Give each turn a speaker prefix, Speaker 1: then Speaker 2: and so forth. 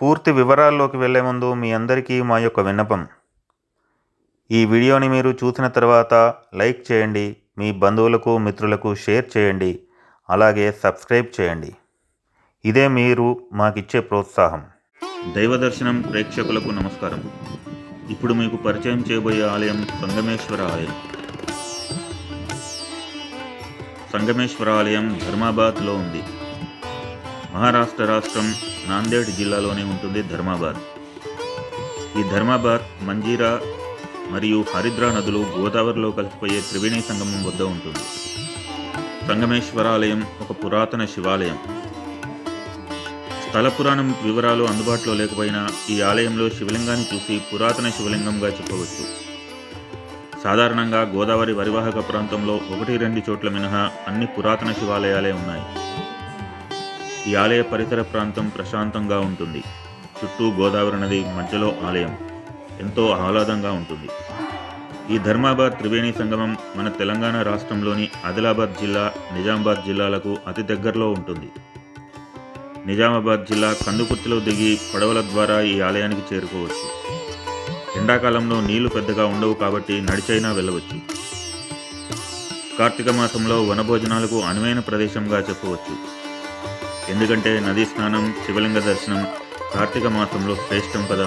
Speaker 1: పూర్తి వివరాల్లోకి వెళ్ళే ముందు మీ అందరికీ మా యొక్క విన్నపం. ఈ వీడియోని మీరు చూసిన తర్వాత లైక్ చేయండి, మీ బంధువులకు మిత్రులకు షేర్ చేయండి, అలాగే సబ్స్క్రైబ్ చేయండి. ఇదే మీరు మాకిచ్చే ప్రోత్సాహం. దైవదర్శనం ప్రేక్షకులకు నమస్కారం. ఇప్పుడు మీకు పరిచయం చేయబోయే ఆలయం సంగమేశ్వర ఆలయం. సంగమేశ్వర ఆలయం ధర్మాబాద్లో ఉంది. మహారాష్ట్ర రాష్ట్రం నాందేడ్ జిల్లాలోనే ఉంటుంది ధర్మాబాద్. ఈ ధర్మాబాద్ మంజీరా మరియు హరిద్రా నదులు గోదావరిలో కలిసిపోయే త్రివేణి సంగమం వద్ద ఉంటుంది. సంగమేశ్వరాలయం ఒక పురాతన శివాలయం. స్థల పురాణం వివరాలు అందుబాటులో లేకపోయినా ఈ ఆలయంలో శివలింగాన్ని చూసి పురాతన శివలింగంగా చెప్పవచ్చు. సాధారణంగా గోదావరి పరివాహక ప్రాంతంలో 1-2 చోట్ల మినహా అన్ని పురాతన శివాలయాలే ఉన్నాయి. ఈ ఆలయ పరిసర ప్రాంతం ప్రశాంతంగా ఉంటుంది. చుట్టూ గోదావరి నది, మధ్యలో ఆలయం ఎంతో ఆహ్లాదంగా ఉంటుంది. ఈ ధర్మాబాద్ త్రివేణి సంగమం మన తెలంగాణ రాష్ట్రంలోని ఆదిలాబాద్ జిల్లా, నిజామాబాద్ జిల్లాలకు అతి దగ్గరలో ఉంటుంది. నిజామాబాద్ జిల్లా కందుకుర్తిలో దిగి పడవల ద్వారా ఈ ఆలయానికి చేరుకోవచ్చు. ఎండాకాలంలో నీళ్లు పెద్దగా ఉండవు కాబట్టి నడిచైనా వెళ్ళవచ్చు. కార్తీక మాసంలో వనభోజనాలకు అనువైన ప్రదేశంగా చెప్పవచ్చు. ఎందుకంటే నదీ స్నానం, శివలింగ దర్శనం కార్తీక మాసంలో శ్రేష్టం కదా.